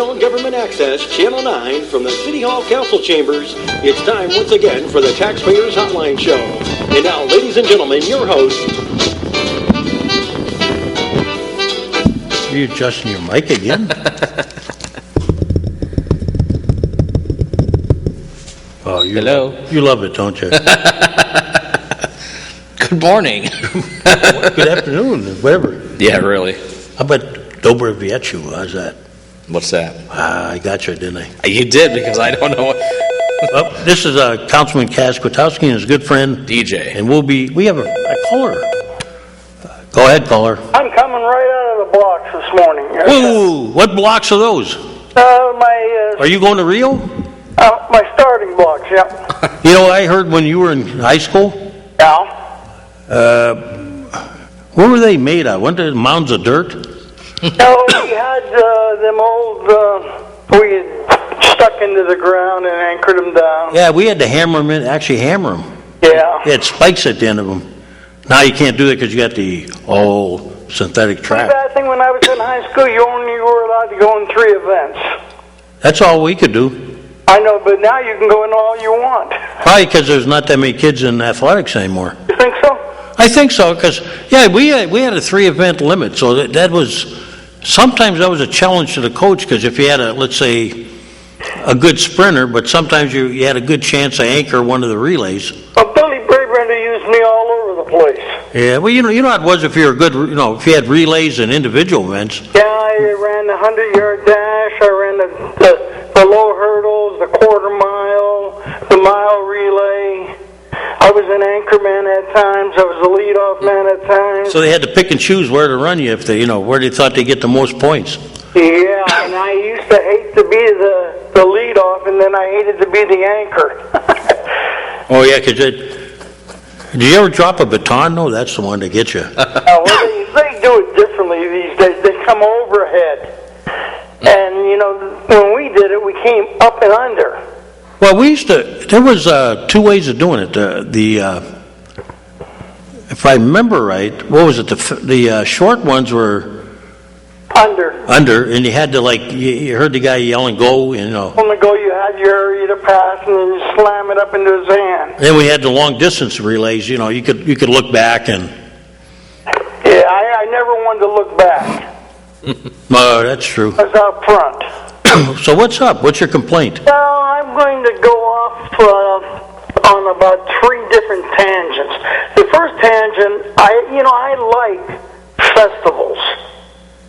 own Government Access, Channel 9, from the City Hall Council Chambers, it's time once again for the Taxpayers Hotline Show. And now, ladies and gentlemen, your host... Are you adjusting your mic again? Oh, Hello. You love it, don't you? Good morning. Good afternoon, whatever. Yeah, really. How about Dobre Viechu? How's that? What's that? I got you, didn't I? You did, because I don't know. Well, this is Councilman Kaz Kwiatkowski and his good friend DJ. And we have a caller. Go ahead, caller. I'm coming right out of the blocks this morning. Ooh, what blocks are those? Are you going to Rio? My starting blocks, yeah. You know, I heard when you were in high school. Yeah. What were they made of? Weren't they mounds of dirt? No, we had them old, we had stuck into the ground and anchored them down. Yeah, we had to hammer them in, actually hammer them. Yeah. They had spikes at the end of them. Now you can't do that because you got the synthetic track. The bad thing, when I was in high school, you only were allowed to go in 3 events. That's all we could do. I know, but now you can go in all you want. Probably because there's not that many kids in athletics anymore. You think so? I think so, because, yeah, we had a 3-event limit, so that was, sometimes that was a challenge to the coach, because if you had let's say, a good sprinter, but sometimes you had a good chance to anchor one of the relays. Well, Billy Brabrender used me all over the place. Yeah, well, you know how it was if you were good, if you had relays and individual events. Yeah, I ran the 100-yard dash, I ran the low hurdles, the quarter mile, the mile relay. I was an anchor man at times. I was a leadoff man at times. So they had to pick and choose where to run you if they, where they thought they'd get the most points. Yeah, and I used to hate to be the leadoff, and then I hated to be the anchor. Oh yeah, because did you ever drop a baton? No, that's the one that gets you. Well, they do it differently these days. They come overhead. And, when we did it, we came up and under. Well, there was 2 ways of doing it. If I remember right, what was it? The short ones were under, and you had to you heard the guy yelling, "Go!" On the go, you had your area to pass, and then you slam it up into his hand. Then we had the long distance relays. You could look back and. Yeah, I never wanted to look back. No, that's true. I was out front. So what's up? What's your complaint? Well, I'm going to go off on about 3 different tangents. The first tangent, I like festivals.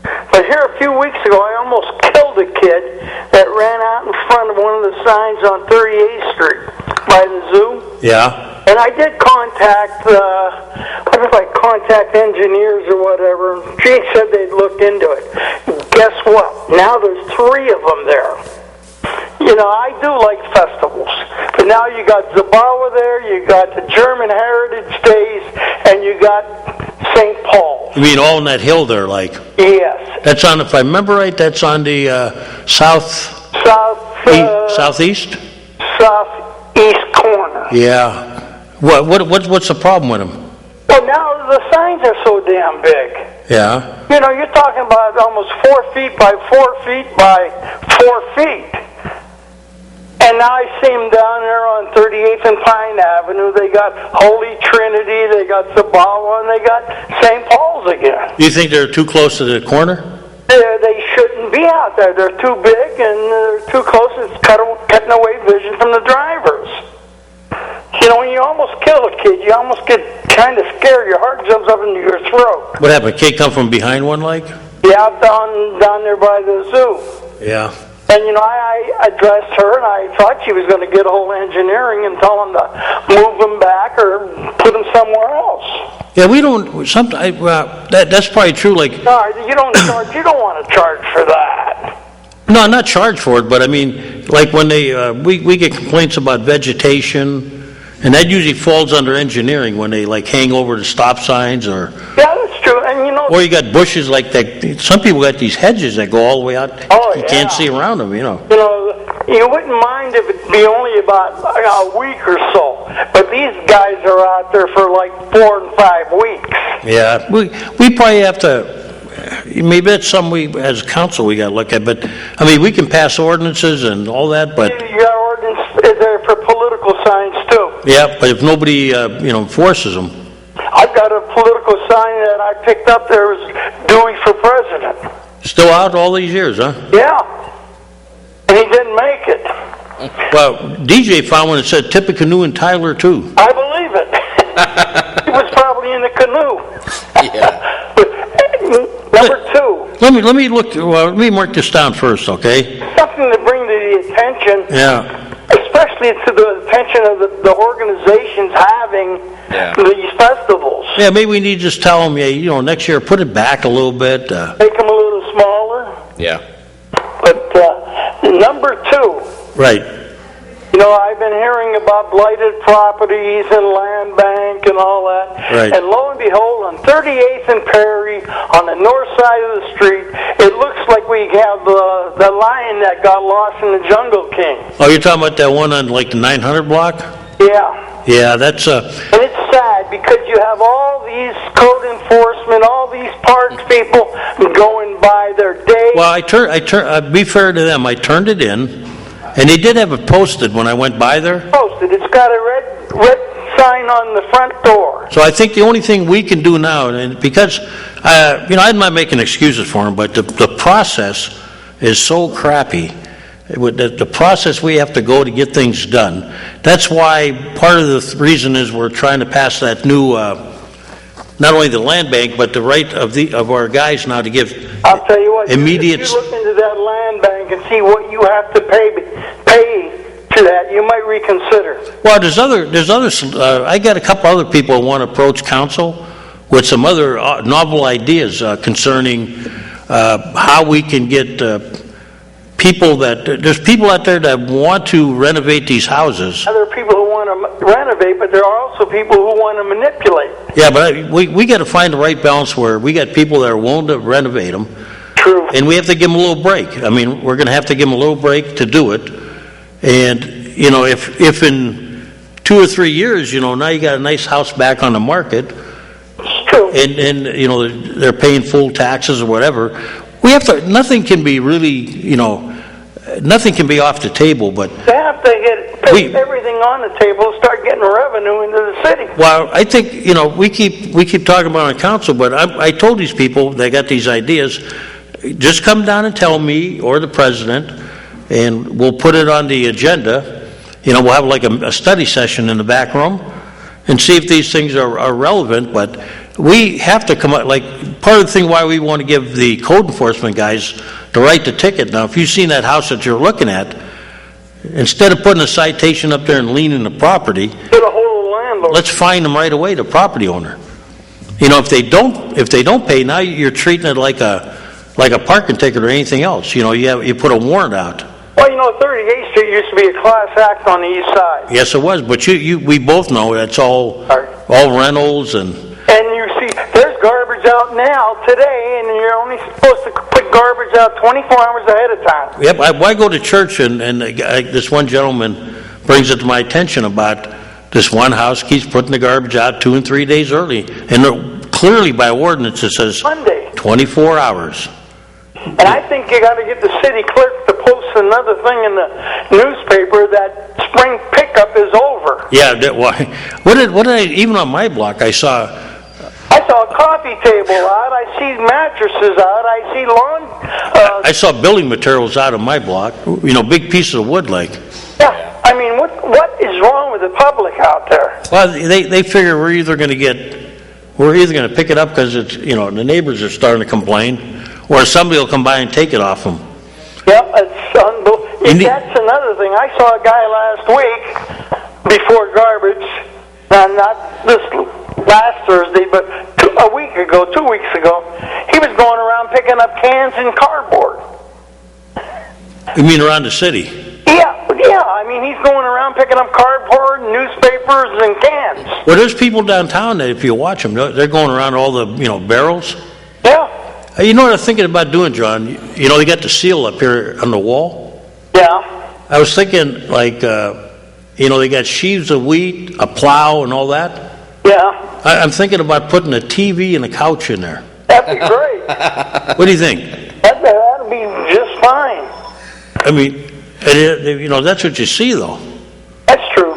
But here a few weeks ago, I almost killed a kid that ran out in front of one of the signs on 38th Street by the zoo. Yeah. And I did contact, contact engineers or whatever. She said they'd look into it. Guess what? Now there's 3 of them there. I do like festivals. But now you got Zabawa there, you got the German Heritage Days, and you got St. Paul. You mean all on that hill there, like? Yes. That's on, if I remember right, that's on the southeast corner. Yeah. What's the problem with them? Well, now the signs are so damn big. Yeah. You're talking about almost 4 feet by 4 feet by 4 feet. And now I see them down there on 38th and Pine Avenue. They got Holy Trinity, they got Zabawa, and they got St. Paul's again. Do you think they're too close to the corner? They shouldn't be out there. They're too big and they're too close. It's cutting away vision from the drivers. When you almost kill a kid, you almost get kind of scared. Your heart jumps up into your throat. What happened? A kid come from behind one, like? Yeah, down there by the zoo. Yeah. And, I addressed her, and I thought she was going to get a whole engineering and tell them to move them back or put them somewhere else. Yeah, we don't, sometimes, that's probably true, like... No, you don't want to charge for that. No, not charge for it, but I mean, like when we get complaints about vegetation, and that usually falls under engineering when they hang over the stop signs or... Yeah, that's true, and Or you got bushes like that. Some people got these hedges that go all the way out. Oh, you can't see around them, You wouldn't mind if it'd be only about a week or so, but these guys are out there for 4 and 5 weeks. Yeah, we probably have to, maybe that's something we, as a council, we got to look at. But I mean, we can pass ordinances and all that, but You got ordinance there for political signs too. yeah, but if nobody enforces them, I've got a political sign that I picked up there was Dewey for president. still out all these years, huh? Yeah, and he didn't make it. Well, DJ found one that said Tippecanoe and Tyler too. I believe it. He was probably in the canoe. Yeah. Number two, Let me look. Well, let me mark this down first, okay? something to bring to the attention, Yeah. especially to the attention of the organizations having these festivals. Yeah, maybe we need to just tell them, next year put it back a little bit. Make them a little smaller. Yeah. But number two, Right. I've been hearing about blighted properties and land bank and all that. Right. And lo and behold, on 38th and Perry, on the north side of the street, it looks like we have the lion that got lost in the Jungle King. Oh, you're talking about that one on like the 900 block? Yeah. Yeah, that's And it's sad because you have all these code enforcement, all these parks people going by their day. Well, be fair to them, I turned it in, and they did have it posted when I went by there. Posted. It's got a red sign on the front door. So I think the only thing we can do now, and because, I'm not making excuses for them, but the process is so crappy. The process we have to go to get things done. That's why part of the reason is we're trying to pass that new, not only the land bank, but the right of our guys now to give I'll tell you what, immediate. if you look into that land bank and see what you have to pay to that, you might reconsider. Well, there's others. I got a couple other people who want to approach council with some other novel ideas concerning how we can get people there's people out there that want to renovate these houses. There are people who want to renovate, but there are also people who want to manipulate. Yeah, but we got to find the right balance where we got people that are willing to renovate them. True. And we have to give them a little break. I mean, we're going to have to give them a little break to do it. And, if in 2 or 3 years, now you got a nice house back on the market, It's true. and they're paying full taxes or whatever, nothing can be really, nothing can be off the table, but... They have to put everything on the table, start getting revenue into the city. Well, I think, we keep talking about it on council, but I told these people, they got these ideas, just come down and tell me or the president, and we'll put it on the agenda. We'll have like a study session in the back room and see if these things are relevant, but we have to come up, like, part of the thing why we want to give the code enforcement guys the right to ticket. Now, if you've seen that house that you're looking at, instead of putting a citation up there and leaning the property, Put a hold of the landlord. let's fine them right away, the property owner. If they don't pay, now you're treating it like a parking ticket or anything else. You put a warrant out. Well, 38th Street used to be a class act on the east side. Yes, it was, but we both know that's all rentals and... And you see, there's garbage out now, today, and you're only supposed to put garbage out 24 hours ahead of time. Yep, I go to church, and this one gentleman brings it to my attention about this one house keeps putting the garbage out 2 and 3 days early. And clearly by ordinance it says Monday. 24 hours. And I think you got to get the city clerk to post another thing in the newspaper that spring pickup is over. Yeah, what did I, even on my block, I saw a coffee table out, I see mattresses out, I see lawn... I saw building materials out of my block, big pieces of wood like. Yeah, I mean, what is wrong with the public out there? Well, they figure we're either going to pick it up because it's, the neighbors are starting to complain, or somebody will come by and take it off them. Yep, it's unbelievable. That's another thing. I saw a guy last week before garbage, not this last Thursday, but 2 weeks ago, he was going around picking up cans and cardboard. You mean around the city? Yeah. I mean, he's going around picking up cardboard, newspapers, and cans. Well, there's people downtown that if you watch them, they're going around all the, barrels. Yeah. You know what I'm thinking about doing, John? They got the seal up here on the wall. Yeah. I was thinking, like, they got sheaves of wheat, a plow, and all that. Yeah. I'm thinking about putting a TV and a couch in there. That'd be great. What do you think? That'd be just fine. I mean, that's what you see, though. That's true.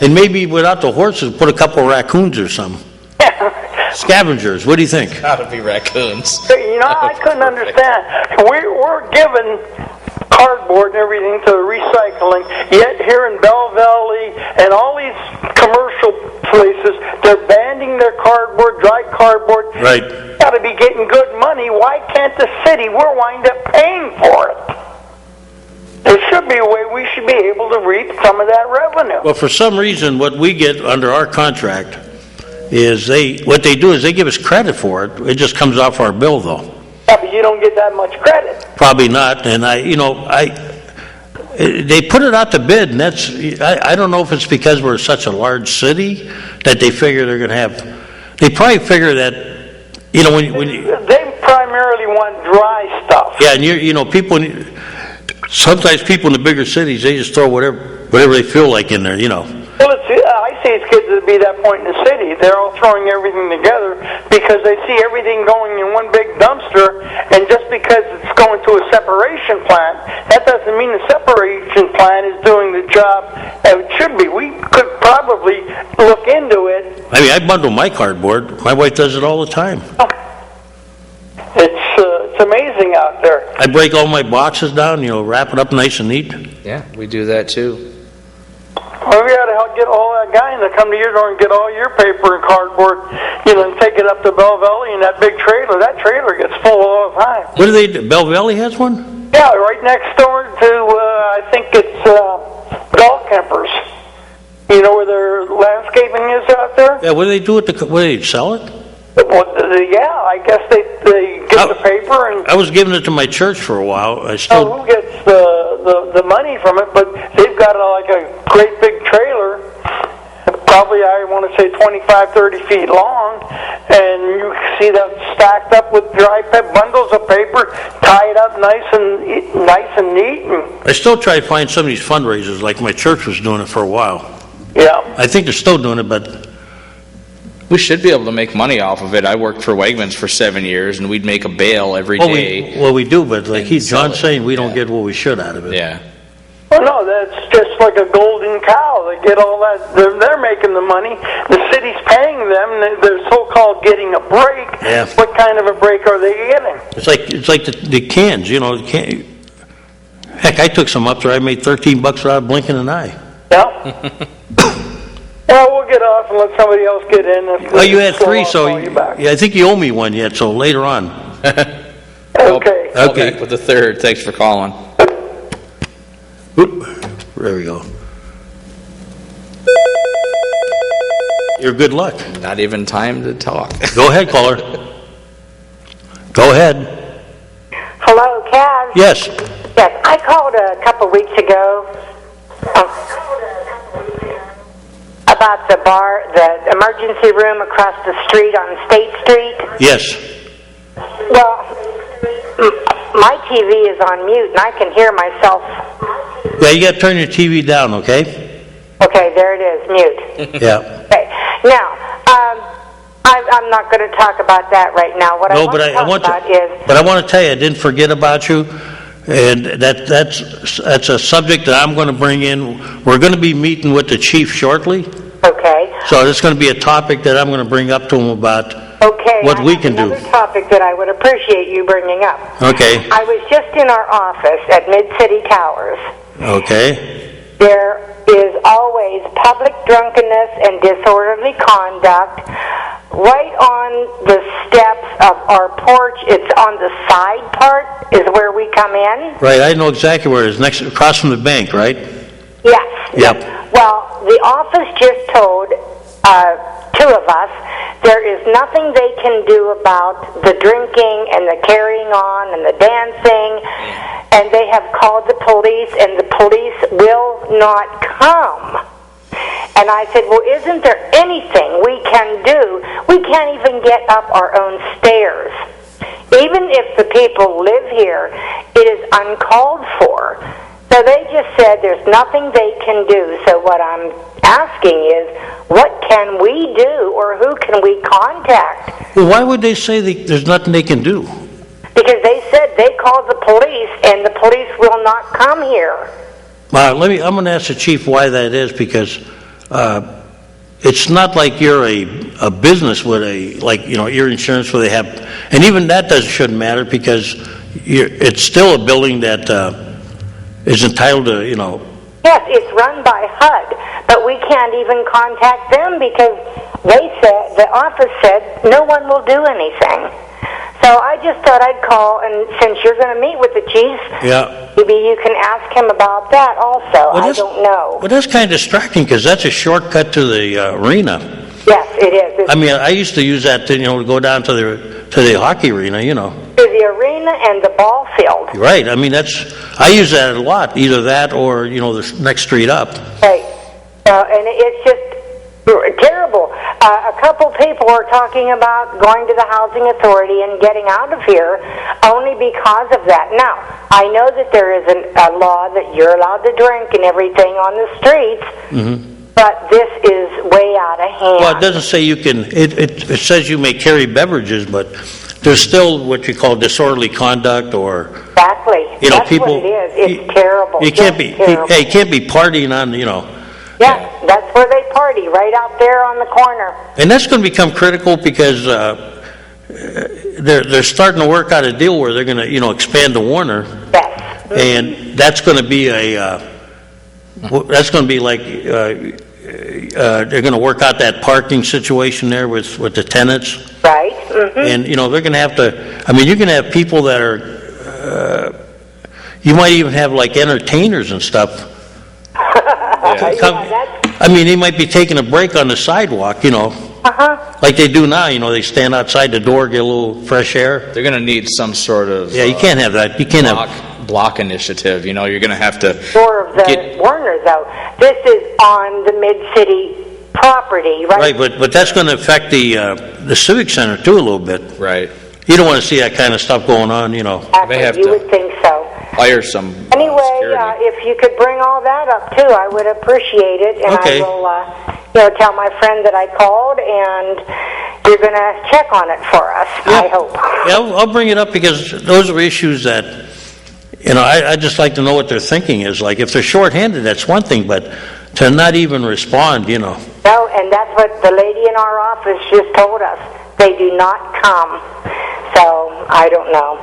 And maybe without the horses, put a couple of raccoons or something. Scavengers, what do you think? Gotta be raccoons. I couldn't understand. We're given cardboard and everything to recycling, yet here in Bell Valley and all these commercial places, they're banning their cardboard, dry cardboard. Right. Got to be getting good money. Why can't the city? We're wind up paying for it. There should be a way we should be able to reap some of that revenue. Well, for some reason, what we get under our contract is they give us credit for it. It just comes off our bill, though. Yeah, but you don't get that much credit. Probably not. And they put it out to bid, and I don't know if it's because we're such a large city that they figure they're going to have. They probably figure that when they primarily want dry stuff. Yeah, and sometimes people in the bigger cities, they just throw whatever they feel like in there. Well, I see it's kids that be that point in the city. They're all throwing everything together because they see everything going in one big dumpster, and just because it's going to a separation plant, that doesn't mean the separation plant is doing the job that it should be. We could probably look into it. I mean, I bundle my cardboard. My wife does it all the time. It's amazing out there. I break all my boxes down, wrap it up nice and neat. Yeah, we do that too. Well, we got to help get all that guy to come to your door and get all your paper and cardboard, and take it up to Bell Valley in that big trailer. That trailer gets full all the time. What do they do? Bell Valley has one? Yeah, right next door to, I think it's Golf Campers. You know where their landscaping is out there? Yeah, what do they do with what do they sell it? Well, yeah, I guess they get the paper and... I was giving it to my church for a while. who gets the money from it, but they've got like a great big trailer, probably I want to say 25, 30 feet long, and you see that stacked up with dry bundles of paper, tied up nice and neat. And I still try to find some of these fundraisers, like my church was doing it for a while. Yeah. I think they're still doing it, but... We should be able to make money off of it. I worked for Wegmans for 7 years, and we'd make a bale every day. We do, but like John's saying, we don't Yeah. get what we should out of it. Yeah. Well, no, that's just like a golden cow. They get all that. They're making the money. The city's paying them. They're so-called getting a break. Yeah. What kind of a break are they getting? It's like the cans, Heck, I took some up there. I made $13 without blinking an eye. Yeah. Well, we'll get off and let somebody else get in. Oh, you had three, so yeah, I think you owe me one yet. So later on. Okay. I'll back with the third. Thanks for calling. Oop, there we go. Your good luck. Not even time to talk. Go ahead, caller. Go ahead. Hello, Kaz? Yes. Yes, I called a couple weeks ago about the emergency room across the street on State Street. Yes. Well, my TV is on mute and I can hear myself. Yeah, you got to turn your TV down, okay? Okay, there it is, mute. Yeah. Okay, now, I'm not going to talk about that right now. What I want to talk about is... But I want to tell you, I didn't forget about you, and that's a subject that I'm going to bring in. We're going to be meeting with the chief shortly. Okay. So it's going to be a topic that I'm going to bring up to him about what we can do. Another topic that I would appreciate you bringing up. Okay. I was just in our office at Mid-City Towers. Okay. There is always public drunkenness and disorderly conduct right on the steps of our porch. It's on the side part is where we come in. Right, I know exactly where it is, across from the bank, right? Yes. Yep. Well, the office just told two of us there is nothing they can do about the drinking and the carrying on and the dancing, and they have called the police, and the police will not come. And I said, well, isn't there anything we can do? We can't even get up our own stairs. Even if the people live here, it is uncalled for. So they just said there's nothing they can do. So what I'm asking is, what can we do, or who can we contact? Well, why would they say there's nothing they can do? Because they said they called the police, and the police will not come here. I'm going to ask the chief why that is, because it's not like you're a business with your insurance where they have, and even that shouldn't matter, because it's still a building that is entitled to, Yes, it's run by HUD, but we can't even contact them because the office said no one will do anything. So I just thought I'd call, and since you're going to meet with the chief, maybe you can ask him about that also. I don't know. Well, that's kind of distracting because that's a shortcut to the arena. Yes, it is. I used to use that to go down to the hockey arena, To the arena and the ball field. Right. I use that a lot. Either that or the next street up. Right. And it's just terrible. A couple people are talking about going to the housing authority and getting out of here only because of that. Now, I know that there is a law that you're allowed to drink and everything on the streets, but this is way out of hand. Well, it doesn't say you can. It says you may carry beverages, but there's still what you call disorderly conduct, or exactly. That's people. What it is. It's terrible. You can't be. Hey, you can't be partying on. Yeah, that's where they party, right out there on the corner. And that's going to become critical because they're starting to work out a deal where they're going to, expand the Warner. Yes. And that's going to be like they're going to work out that parking situation there with the tenants. Right. Mm-hmm. And they're going to have to. You're going to have people that are. You might even have like entertainers and stuff. They might be taking a break on the sidewalk, like they do now. They stand outside the door, get a little fresh air. They're going to need some sort of you can't have that. You can't have block initiative. You're going to have to. Door of the Warner, though. This is on the Mid-City property, right? Right, but that's going to affect the Civic Center too a little bit. Right. You don't want to see that kind of stuff going on, They have you would think so. Hire some anyway, security. if you could bring all that up too, I would appreciate it, and okay. I will, tell my friend that I called, and you're going to check on it for us. Yep. I hope. Yeah, I'll bring it up because those are issues that, I just like to know what their thinking is. Like if they're shorthanded, that's one thing, but to not even respond, No, and that's what the lady in our office just told us. They do not come. So, I don't know.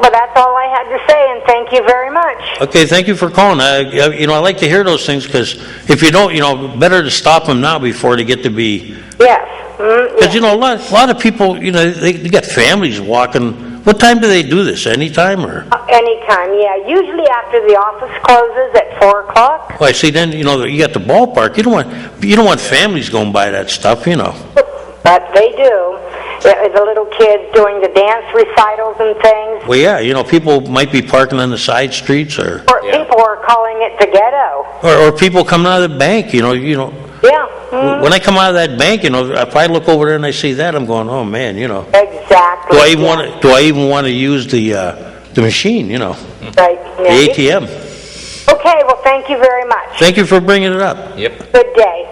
But that's all I had to say, and thank you very much. Okay, thank you for calling. I like to hear those things because if you don't, better to stop them now before they get to be. Yes. Because, a lot of people, they got families walking. What time do they do this? Anytime or? Anytime, yeah. Usually after the office closes at 4 o'clock. Well, I see. Then you got the ballpark. You don't want families going by that stuff. But they do. The little kids doing the dance recitals and things. Well, yeah. People might be parking on the side streets, or people are calling it the ghetto. Or people coming out of the bank. Yeah. When I come out of that bank, if I look over there and I see that, I'm going, oh man, Exactly. Do I even want to use the machine? Right. The ATM. Okay. Well, thank you very much. Thank you for bringing it up. Yep. Good day.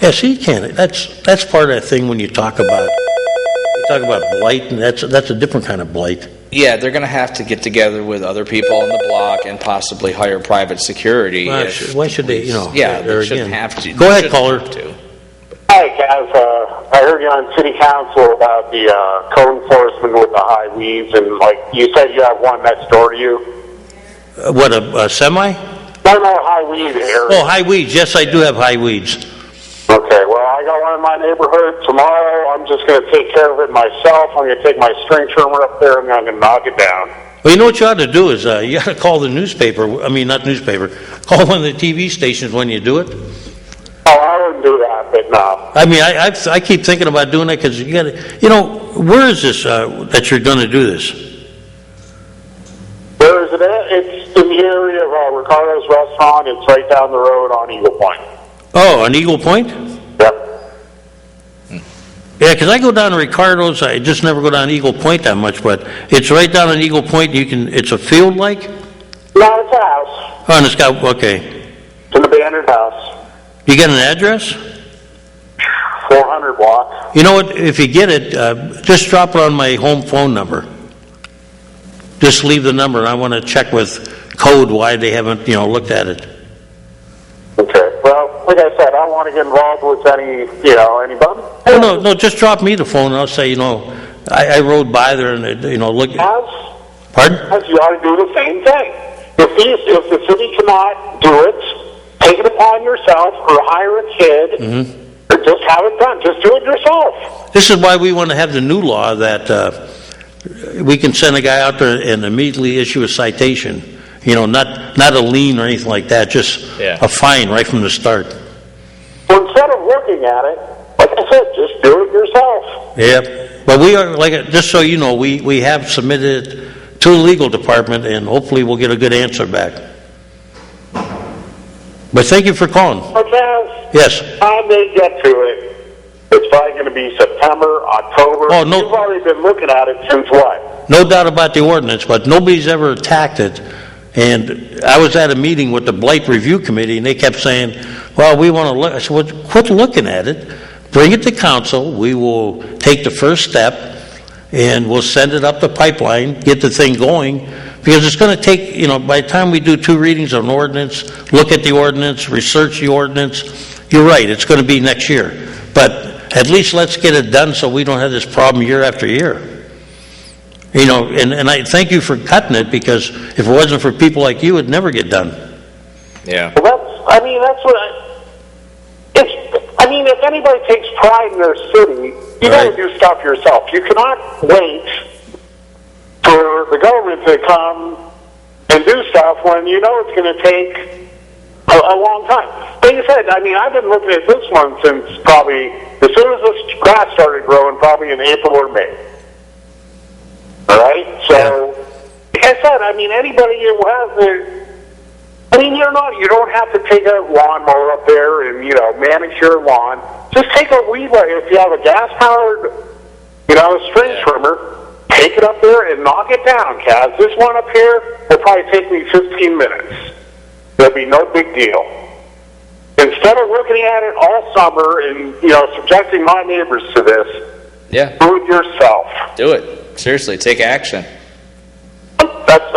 Yeah, see, you can't. That's part of that thing when you talk about blight, and that's a different kind of blight. Yeah, they're going to have to get together with other people on the block and possibly hire private security. Why should they? Yeah, they shouldn't have to. Go ahead, caller. Hi, Kaz. I heard you on City Council about the code enforcement with the high weeds, and you said you have one next door to you. What, a semi? No, high weed area. Oh, high weeds. Yes, I do have high weeds. Okay, well, I got one in my neighborhood tomorrow. I'm just going to take care of it myself. I'm going to take my string trimmer up there, and I'm going to knock it down. Well, you know what you ought to do is you got to call the newspaper. Not newspaper. Call one of the TV stations when you do it. Oh, I wouldn't do that, but no. I keep thinking about doing that because you got to. Where is this that you're going to do this? Where is it at? It's in the area of Ricardo's Restaurant. It's right down the road on Eagle Point. Oh, on Eagle Point? Yep. Yeah, because I go down to Ricardo's. I just never go down Eagle Point that much, but it's right down on Eagle Point. It's a field like. No, it's a house. Oh, and it's got, okay. It's an abandoned house. You get an address? 400 block. You know what, if you get it, just drop it on my home phone number. Just leave the number, and I want to check with code why they haven't, looked at it. Okay. Well, like I said, I don't want to get involved with anybody. Oh, no, just drop me the phone, and I'll say, I rode by there, and, look. Pardon? As you ought to do the same thing. If the city cannot do it, take it upon yourself or hire a kid. Mm-hmm. Or just have it done. Just do it yourself. This is why we want to have the new law that we can send a guy out there and immediately issue a citation. Not a lien or anything like that, just a fine right from the start. Well, instead of looking at it, like I said, just do it yourself. Yeah, but we are, just so you know, we have submitted it to the legal department, and hopefully we'll get a good answer back. But thank you for calling. Okay. Yes. Time they get to it, it's probably going to be September, October. Oh, no. You've already been looking at it since what? No doubt about the ordinance, but nobody's ever attacked it. And I was at a meeting with the Blight Review Committee, and they kept saying, well, we want to look. I said, well, quit looking at it. Bring it to council. We will take the first step, and we'll send it up the pipeline, get the thing going. Because it's going to take, by the time we do 2 readings of an ordinance, look at the ordinance, research the ordinance, you're right, it's going to be next year. But at least let's get it done so we don't have this problem year after year. And I thank you for cutting it, because if it wasn't for people like you, it'd never get done. Yeah. Well, that's what if anybody takes pride in their city, you got to do stuff yourself. You cannot wait for the government to come and do stuff when you know it's going to take a long time. Like you said, I've been looking at this one since probably as soon as this grass started growing, probably in April or May. All right? So, like I said, anybody who has you don't have to take a lawnmower up there and, manage your lawn. Just take a weed whacker. If you have a gas-powered, string trimmer, take it up there and knock it down, Kaz. This one up here will probably take me 15 minutes. There'll be no big deal. Instead of looking at it all summer and, subjecting my neighbors to this, do it yourself. Do it. Seriously, take action. That's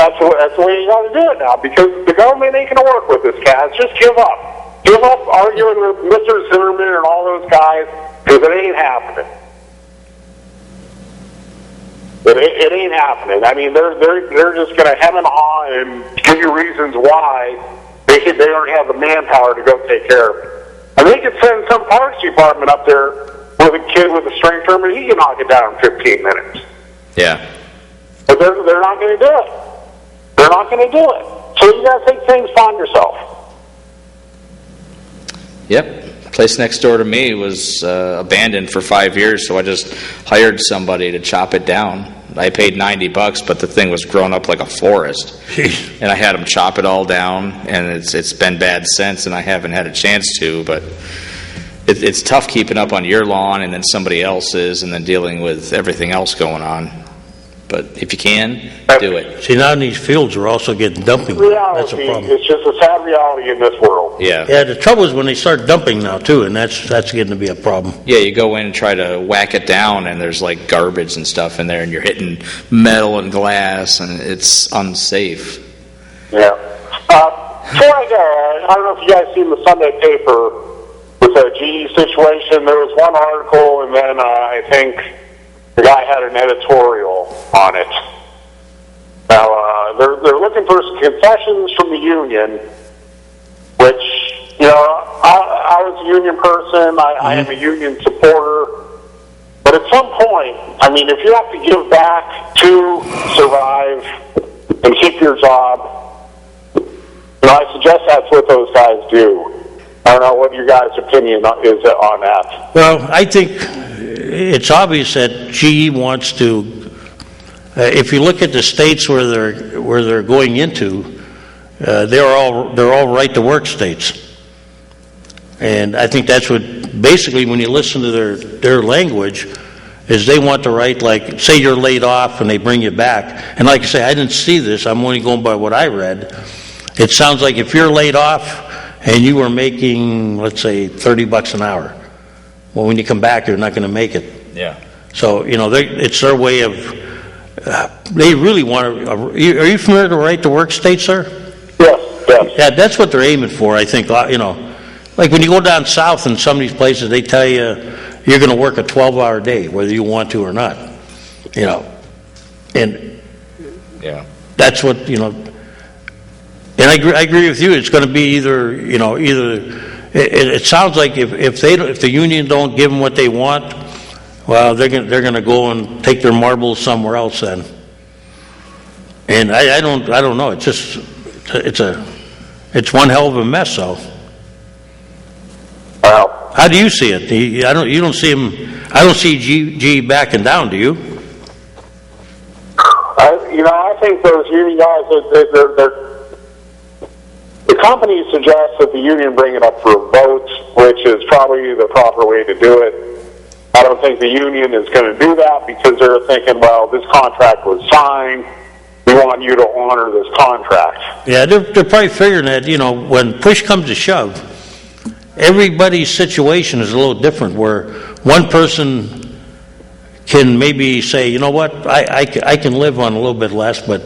the way you got to do it now, because the government ain't going to work with this, Kaz. Just give up. Give up arguing with Mr. Zimmerman and all those guys, because it ain't happening. It ain't happening. They're just going to hem and haw and give you reasons why they don't have the manpower to go take care of it. And they could send some parks department up there with a kid with a string trimmer. He can knock it down in 15 minutes. Yeah. But they're not going to do it. They're not going to do it. So you got to take things upon yourself. Yep. Place next door to me was abandoned for 5 years, so I just hired somebody to chop it down. I paid $90, but the thing was grown up like a forest. And I had them chop it all down, and it's been bad since, and I haven't had a chance to, but it's tough keeping up on your lawn and then somebody else's and then dealing with everything else going on. But if you can, do it. See, now in these fields are also getting dumping. Reality, that's a problem. it's just a sad reality in this world. Yeah. Yeah, the trouble is when they start dumping now, too, and that's getting to be a problem. Yeah, you go in and try to whack it down, and there's like garbage and stuff in there, and you're hitting metal and glass, and it's unsafe. Yeah. Before I go, I don't know if you guys seen the Sunday paper with the GE situation. There was one article, and then I think the guy had an editorial on it. Now, they're looking for some concessions from the union, which, I was a union person. I am a union supporter. But at some point, if you have to give back to survive and keep your job, I suggest that's what those guys do. I don't know what your guys' opinion is on that. Well, I think it's obvious that GE wants to. If you look at the states where they're going into, they're all right to work states, and I think that's what basically when you listen to their language, is they want the right, like, say you're laid off and they bring you back. And like I say, I didn't see this. I'm only going by what I read. It sounds like if you're laid off and you were making, let's say, $30 an hour, well, when you come back, you're not going to make it. Yeah. So, it's their way of, they really want to, are you familiar with the right to work state, sir? Yes, yes. Yeah, that's what they're aiming for, I think. Like when you go down south in some of these places, they tell you you're going to work a 12-hour day, whether you want to or not. And Yeah. that's what, and I agree with you. It's going to be either, it sounds like if the union don't give them what they want, well, they're going to go and take their marbles somewhere else then. And I don't know. It's just it's one hell of a mess. So Well, how do you see it? You don't see him. I don't see GE backing down. Do you? I think those union guys, the company suggests that the union bring it up for a vote, which is probably the proper way to do it. I don't think the union is going to do that because they're thinking, well, this contract was signed. We want you to honor this contract. Yeah, they're probably figuring that, when push comes to shove, everybody's situation is a little different, where one person can maybe say, you know what, I can live on a little bit less, but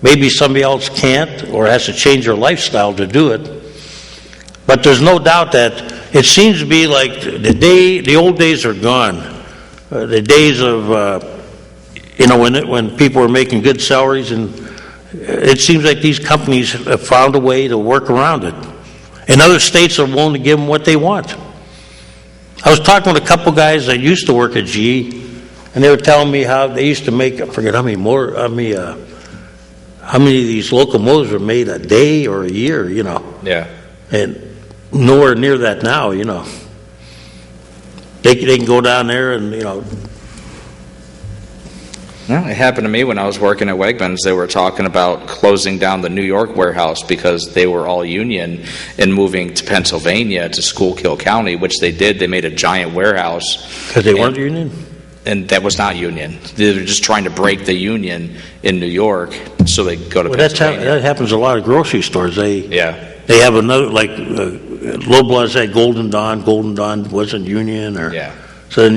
maybe somebody else can't or has to change their lifestyle to do it. But there's no doubt that it seems to be like the old days are gone. The days of, when people were making good salaries, and it seems like these companies have found a way to work around it. And other states are willing to give them what they want. I was talking with a couple guys that used to work at GE, and they were telling me how they used to make, I forget how many of these locomotives were made a day or a year, Yeah. And nowhere near that now, They can go down there and, Well, it happened to me when I was working at Wegmans. They were talking about closing down the New York warehouse because they were all union and moving to Pennsylvania to Schuylkill County, which they did. They made a giant warehouse. Because they weren't union? And that was not union. They were just trying to break the union in New York so they could go to Pennsylvania. That happens a lot of grocery stores. They Yeah. have another, like, Loblaws had Golden Dawn. Golden Dawn wasn't union. Yeah. So then,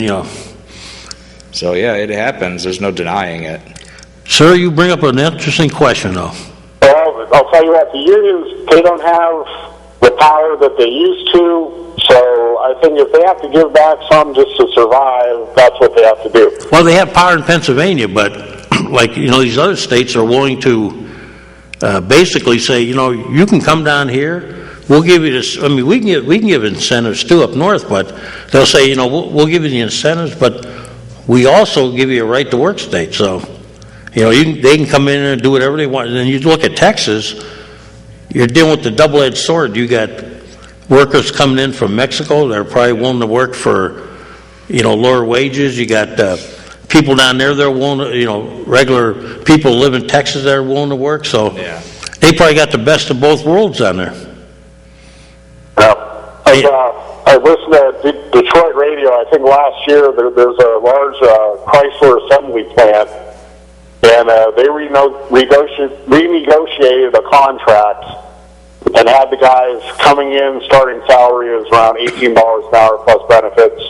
So, yeah, it happens. There's no denying it. Sir, you bring up an interesting question, though. Well, I'll tell you what, the unions, they don't have the power that they used to, so I think if they have to give back some just to survive, that's what they have to do. Well, they have power in Pennsylvania, but, these other states are willing to basically say, you can come down here, we'll give you this. I mean, we can give incentives too up north, but they'll say, we'll give you the incentives, but we also give you a right to work state. So, they can come in and do whatever they want. And then you look at Texas, you're dealing with the double-edged sword. You got workers coming in from Mexico that are probably willing to work for, lower wages. You got people down there that are willing to, regular people who live in Texas that are willing to work. So they probably got the best of both worlds down there. I listened to Detroit radio. I think last year there's a large Chrysler assembly plant, and they renegotiated a contract and had the guys coming in. Starting salary is around $18 an hour plus benefits,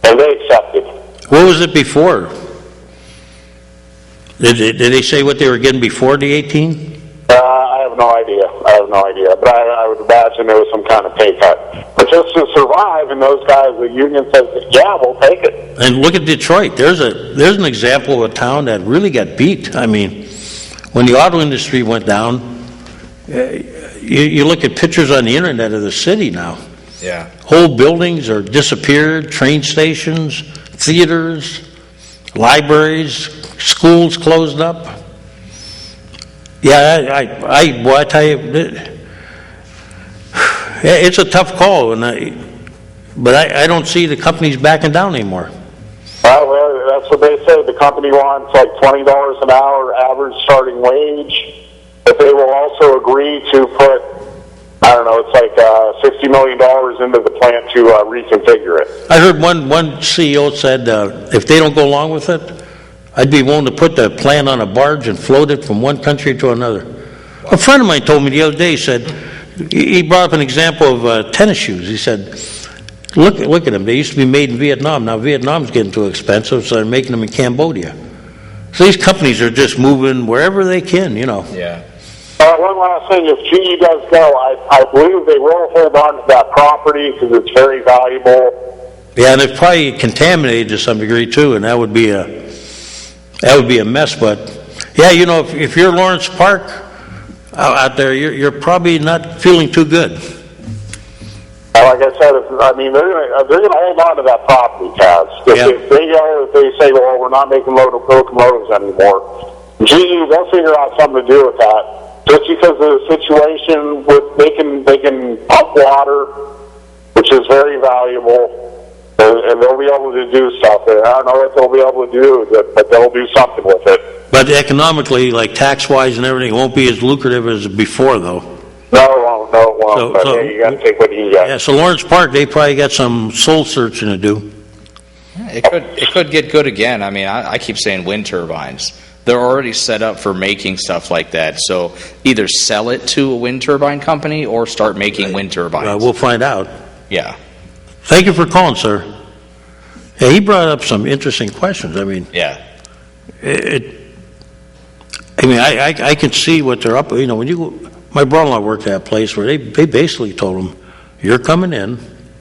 and they accepted. What was it before? Did they say what they were getting before the 18? I have no idea. But I would imagine there was some kind of pay cut. But just to survive, and those guys, the union says, yeah, we'll take it. And look at Detroit. There's an example of a town that really got beat. I mean, when the auto industry went down, you look at pictures on the internet of the city now. Yeah. Whole buildings are disappeared, train stations, theaters, libraries, schools closed up. Yeah, I tell you, it's a tough call, but I don't see the companies backing down anymore. Well, that's what they say. The company wants like $20 an hour average starting wage, but they will also agree to put, I don't know, it's like $60 million into the plant to reconfigure it. I heard one CEO said if they don't go along with it, I'd be willing to put the plant on a barge and float it from one country to another. A friend of mine told me the other day, he said, he brought up an example of tennis shoes. He said, look at them. They used to be made in Vietnam. Now Vietnam's getting too expensive, so they're making them in Cambodia. So these companies are just moving wherever they can, Yeah. One last thing, if GE does go, I believe they will hold on to that property because it's very valuable. Yeah, and it's probably contaminated to some degree too, and that would be a mess. But yeah, if you're Lawrence Park out there, you're probably not feeling too good. Like I said, they're going to hold on to that property, Taz. If they say, well, we're not making locomotives anymore, GE, they'll figure out something to do with that. Just because of the situation with they can pump water, which is very valuable, and they'll be able to do stuff there. I don't know what they'll be able to do, but they'll do something with it. But economically, like tax-wise and everything, it won't be as lucrative as before, though. No, it won't. But you got to take what you get. Yeah, so Lawrence Park, they probably got some soul searching to do. It could get good again. I mean, I keep saying wind turbines. They're already set up for making stuff like that. So either sell it to a wind turbine company or start making wind turbines. We'll find out. Yeah. Thank you for calling, sir. Yeah, he brought up some interesting questions. I mean, yeah. I can see what they're up. When my brother-in-law worked at a place where they basically told him, "You're coming in,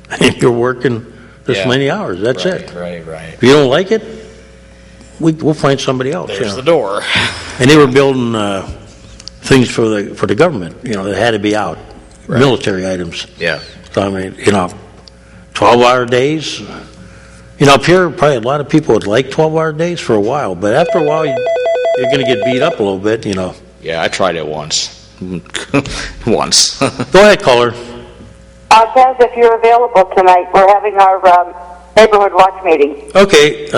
and you're working this many hours. That's it. Right. If you don't like it, we'll find somebody else." There's the door. And they were building things for the government. That had to be out, military items. Yeah. So 12-hour days. Up here, probably a lot of people would like 12-hour days for a while, but after a while, you're going to get beat up a little bit. Yeah, I tried it once. Once. Go ahead, caller. Taz, if you're available tonight, we're having our neighborhood watch meeting. Okay.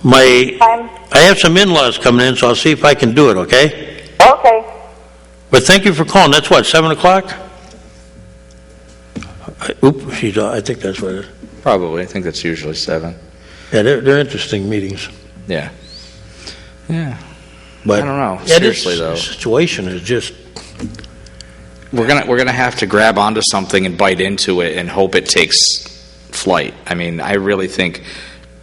I have some in-laws coming in, so I'll see if I can do it. Okay. Okay. But thank you for calling. That's what, 7 o'clock? I think that's what it is. Probably. I think that's usually 7. Yeah, they're interesting meetings. Yeah. But I don't know. Seriously, though, the situation is just. We're gonna have to grab onto something and bite into it and hope it takes flight. I mean, I really think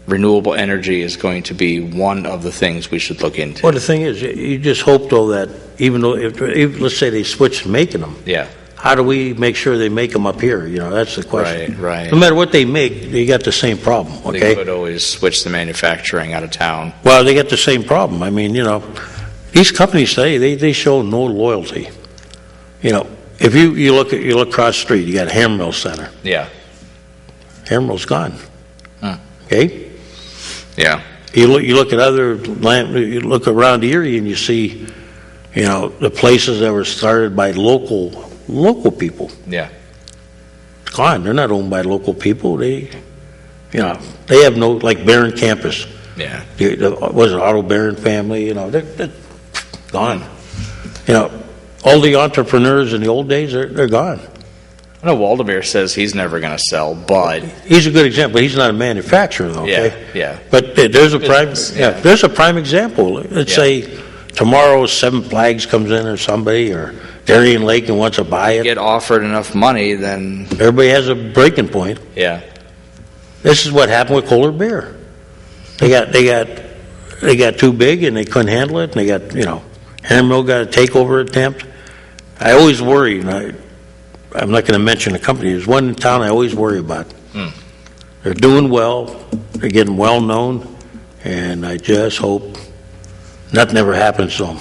renewable energy is going to be one of the things we should look into. Well, the thing is, you just hope though that even though if let's say they switch to making them, how do we make sure they make them up here? That's the question. Right. No matter what they make, they got the same problem. Okay. They could always switch the manufacturing out of town. Well, they got the same problem. I mean, these companies today they show no loyalty. If you look across the street, you got Hammermill Center. Yeah. Hammermill's gone. Okay. Yeah. You look at other land. You look around Erie and you see, the places that were started by local people. Yeah. Gone. They're not owned by local people. They have no, like Barron Campus. Yeah. Was it Otto Barron family? They're gone. All the entrepreneurs in the old days, they're gone. I know Waldemar says he's never going to sell, but he's a good example. He's not a manufacturer, though. Okay? Yeah. But there's a prime. There's a prime example. Let's say tomorrow Seven Flags comes in or somebody or Darien Lake and wants to buy it. Get offered enough money, then everybody has a breaking point. Yeah. This is what happened with Kohler Beer. They got too big and they couldn't handle it, and they got Hammermill got a takeover attempt. I always worry, and I'm not going to mention the company. There's one in town I always worry about. They're doing well. They're getting well known, and I just hope nothing ever happens to them.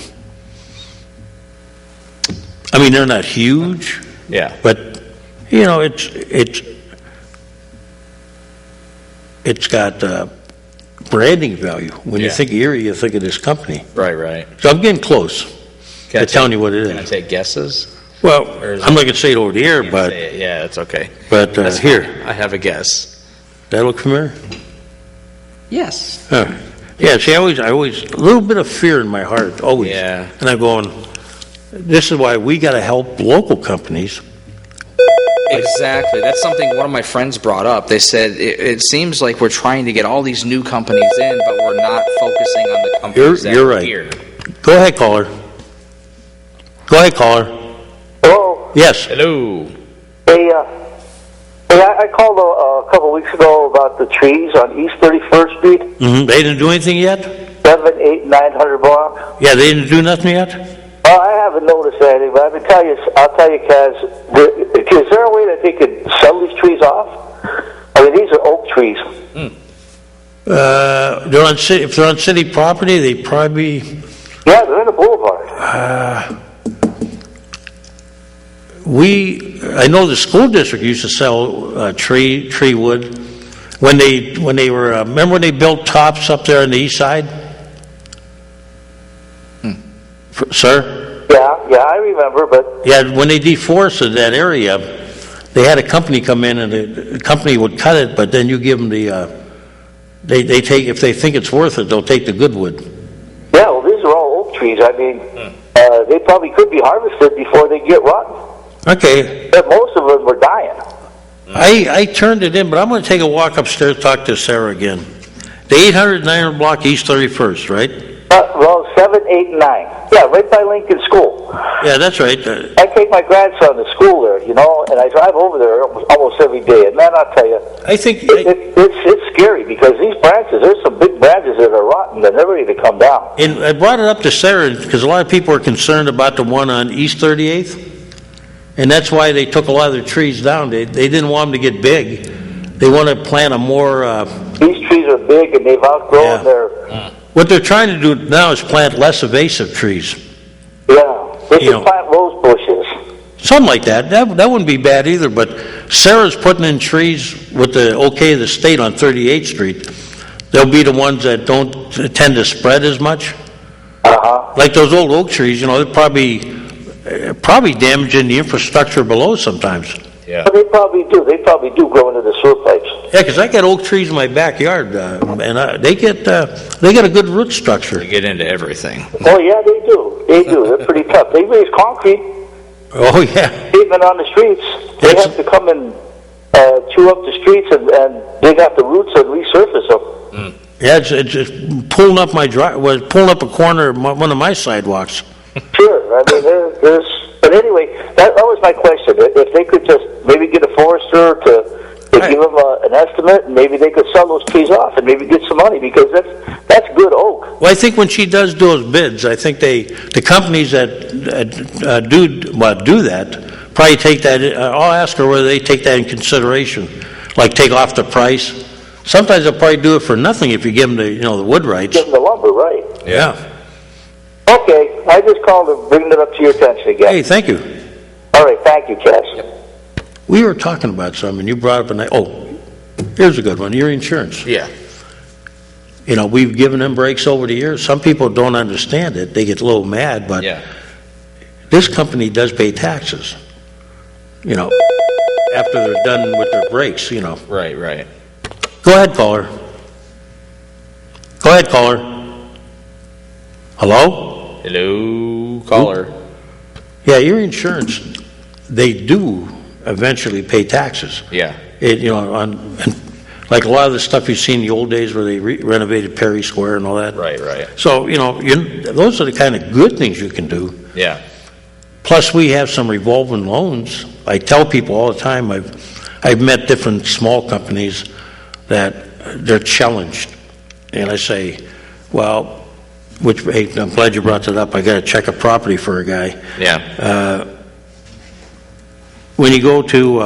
I mean, they're not huge. Yeah. But it's got branding value. When you think of Erie, you think of this company. Right. So I'm getting close to telling you what it is. Can I take guesses? Well, I'm not going to say it over the air, but yeah, it's okay. But here, I have a guess. That look familiar? Yes. Yeah. See, I always a little bit of fear in my heart, always. Yeah. And I'm going. This is why we got to help local companies Exactly. That's something one of my friends brought up. They said it seems like we're trying to get all these new companies in, but we're not focusing on the companies that You're are right. here. Go ahead, caller. Go ahead, caller. Hello? Yes. Hello. Hey, I called a couple weeks ago about the trees on East 31st Street, Mm-hmm. They didn't do anything yet? 7, 8, 900 block. Yeah, they didn't do nothing yet? I haven't noticed anything, but I'll tell you, Kaz, is there a way that they could sell these trees off? I mean, these are oak trees. They're on city. If they're on city property, they probably. Yeah, they're in the boulevard. I know the school district used to sell tree wood when they were. Remember when they built tops up there on the east side? Sir? Yeah, I remember, but... Yeah, when they deforested that area, they had a company come in, and the company would cut it, but then you give them the... They take, if they think it's worth it, they'll take the good wood. Yeah, well, these are all oak trees. I mean, they probably could be harvested before they get rotten. Okay. But most of them were dying. I turned it in, but I'm going to take a walk upstairs, talk to Sarah again. The 800 900 block, East 31st, right? Well, 7, 8, and 9. Yeah, right by Lincoln School. Yeah, that's right. I take my grandson to school there, and I drive over there almost every day. And man, I'll tell you, I think it's scary because these branches, there's some big branches that are rotten and they're ready to come down. and I brought it up to Sarah because a lot of people are concerned about the one on East 38th, and that's why they took a lot of their trees down. They didn't want them to get big. They want to plant a more... These trees are big and they've outgrown their... What they're trying to do now is plant less invasive trees. Yeah, they should plant rose bushes. Something like that. That wouldn't be bad either, but Sarah's putting in trees with the okay of the state on 38th Street. They'll be the ones that don't tend to spread as much. Uh-huh. Like those old oak trees, they're probably damaging the infrastructure below sometimes. Yeah. But they probably do. They probably do grow into the sewer pipes. Yeah, because I got oak trees in my backyard, and they get a good root structure. They get into everything. Oh, yeah, they do. They do. They're pretty tough. They raise concrete. Oh, yeah. Even on the streets. They have to come and chew up the streets and dig out the roots and resurface them. Yeah, it's pulling up pulling up a corner of one of my sidewalks. Sure. I mean, there's... But anyway, that was my question. If they could just maybe get a forester to give them an estimate, and maybe they could sell those trees off and maybe get some money, because that's good oak. Well, I think when she does those bids, I think the companies that do that probably take that. I'll ask her whether they take that in consideration, like take off the price. Sometimes they'll probably do it for nothing if you give them the wood rights. Give them the lumber, right? Yeah. Okay, I just called to bring it up to your attention again. Hey, thank you. All right, thank you, Cass. Yep. We were talking about something, and you brought up here's a good one, your insurance. Yeah. We've given them breaks over the years. Some people don't understand it. They get a little mad, but this company does pay taxes, after they're done with their breaks, Right. Go ahead, caller. Hello, caller. Yeah, your insurance, they do eventually pay taxes. Yeah. Like a lot of the stuff you see in the old days where they renovated Perry Square and all that. Right. So, those are the kind of good things you can do. Yeah. Plus, we have some revolving loans. I tell people all the time, I've met different small companies that they're challenged. And I say, well, hey, I'm glad you brought that up. I got to check a property for a guy. Yeah. When you go to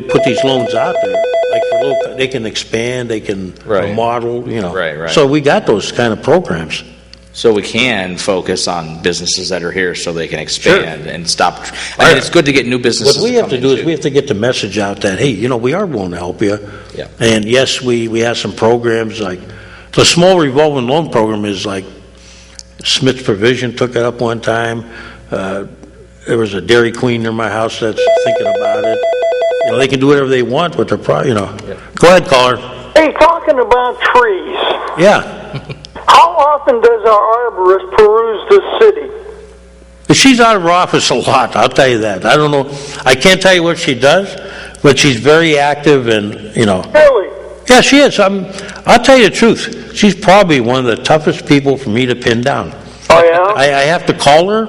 put these loans out there, like for they can expand, they can remodel, Right. So we got those kind of programs. So we can focus on businesses that are here so they can expand and stop. I mean, it's good to get new businesses. What we have to do is we have to get the message out that, hey, we are willing to help you. Yeah. And yes, we have some programs like the small revolving loan program is like Smith's Provision took it up one time. There was a Dairy Queen near my house that's thinking about it. They can do whatever they want with their product. Go ahead, caller. Hey, talking about trees. Yeah. How often does our arborist peruse the city? She's out of her office a lot, I'll tell you that. I don't know, I can't tell you what she does, but she's very active and, Really? Yeah, she is. I'll tell you the truth. She's probably one of the toughest people for me to pin down. Oh, yeah? I have to call her,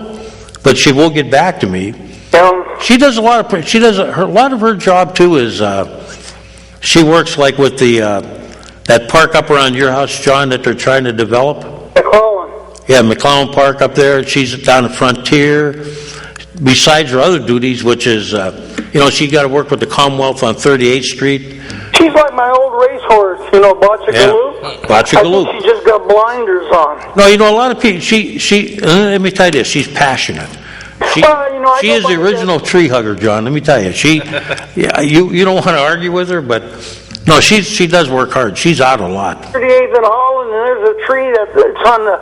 but she will get back to me. She does a lot of, a lot of her job too is, she works like with that park up around your house, John, that they're trying to develop. McClellan. Yeah, McClellan Park up there. She's down at Frontier. Besides her other duties, which is, she got to work with the Commonwealth on 38th Street. She's like my old racehorse, Botchagaloop. Yeah, Botchagaloop. I think she just got blinders on. No, a lot of people, let me tell you this, she's passionate. She is the original tree hugger, John, let me tell you. You don't want to argue with her, but no, she does work hard. She's out a lot. 38th and Holland, and there's a tree that's on the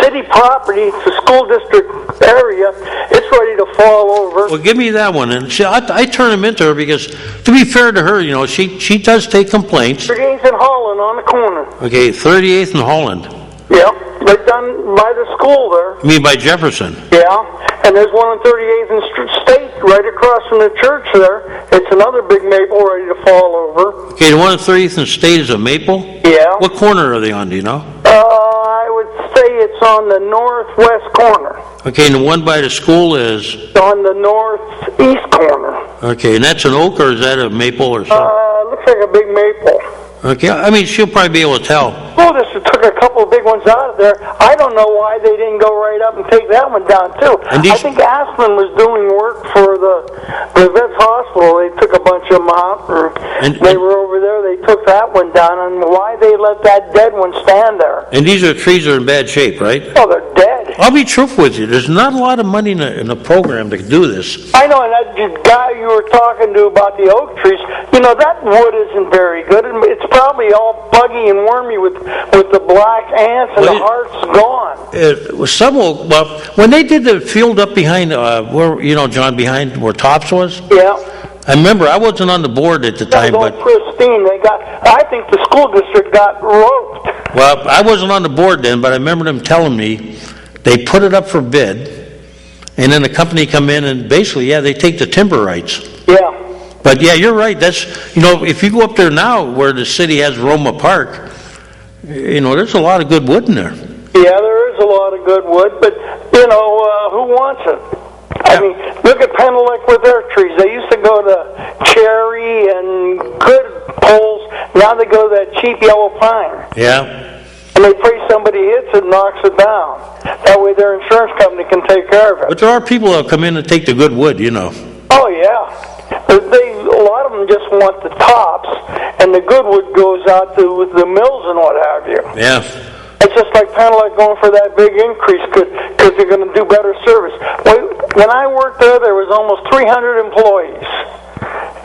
city property. It's a school district area. It's ready to fall over. Well, give me that one. And I turn them into her because, to be fair to her, she does take complaints. 38th and Holland on the corner. Okay, 38th and Holland. Yeah, right down by the school there. You mean by Jefferson? Yeah, and there's one on 38th and State right across from the church there. It's another big maple ready to fall over. Okay, the one on 30th and State is a maple? Yeah. What corner are they on, do you know? I would say it's on the northwest corner. Okay, and the one by the school is? On the northeast corner. Okay, and that's an oak or is that a maple or something? Looks like a big maple. Okay, I mean, she'll probably be able to tell. Well, this took a couple of big ones out of there. I don't know why they didn't go right up and take that one down, too. I think Aspen was doing work for the Vets Hospital. They took a bunch of them out, and they were over there. They took that one down, and why they let that dead one stand there. And these trees are in bad shape, right? Oh, they're dead. I'll be truthful with you. There's not a lot of money in the program to do this. I know, and that guy you were talking to about the oak trees, that wood isn't very good. It's probably all buggy and wormy with the black ants, and the heart's gone. When they did the field up behind, John, behind where Tops was? Yeah. I remember, I wasn't on the board at the time, but pristine. I think the school district got roped. Well, I wasn't on the board then, but I remember them telling me they put it up for bid, and then the company come in and basically, they take the timber rights. Yeah. But yeah, you're right. That's, if you go up there now where the city has Roma Park, there's a lot of good wood in there. Yeah, there is a lot of good wood, but, who wants it? I mean, look at Penelec with their trees. They used to go to cherry and good poles. Now they go to that cheap yellow pine. Yeah. And they pray somebody hits it and knocks it down. That way their insurance company can take care of it. But there are people that come in and take the good wood, Oh, yeah. A lot of them just want the tops, and the good wood goes out to the mills and what have you. Yeah. It's just like Penelec going for that big increase because they're going to do better service. When I worked there was almost 300 employees.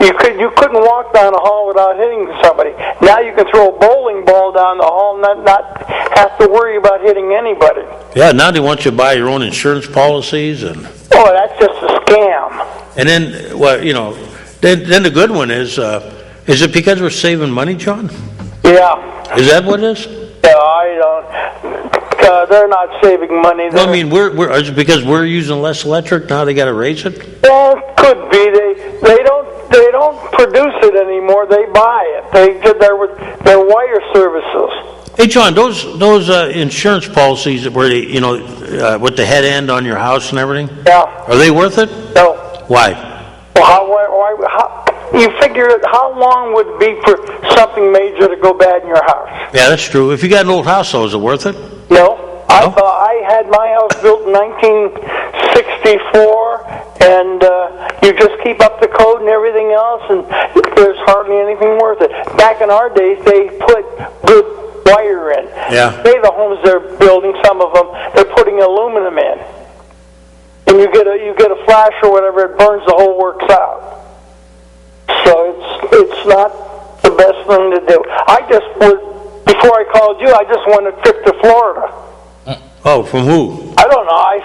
You couldn't walk down the hall without hitting somebody. Now you can throw a bowling ball down the hall and not have to worry about hitting anybody. Yeah, now they want you to buy your own insurance policies and. Oh, that's just a scam. And then, then the good one is it because we're saving money, John? Yeah. Is that what it is? Yeah, I don't. They're not saving money. Well, I mean, is it because we're using less electric now? They got to raise it. Well, it could be. They don't produce it anymore. They buy it. They get their wire services. Hey, John, those insurance policies where with the head end on your house and everything. Yeah. Are they worth it? No. Why? Well, how you figure how long would it be for something major to go bad in your house? Yeah, that's true. If you got an old house, though, is it worth it? No. I had my house built in 1964, and you just keep up the code and everything else, and there's hardly anything worth it. Back in our days, they put good wire in. Yeah. Today, the homes they're building, some of them, they're putting aluminum in, and you get a flash or whatever, it burns, the whole works out. So it's not the best thing to do. Before I called you, I just won a trip to Florida. Oh, from who? I don't know. I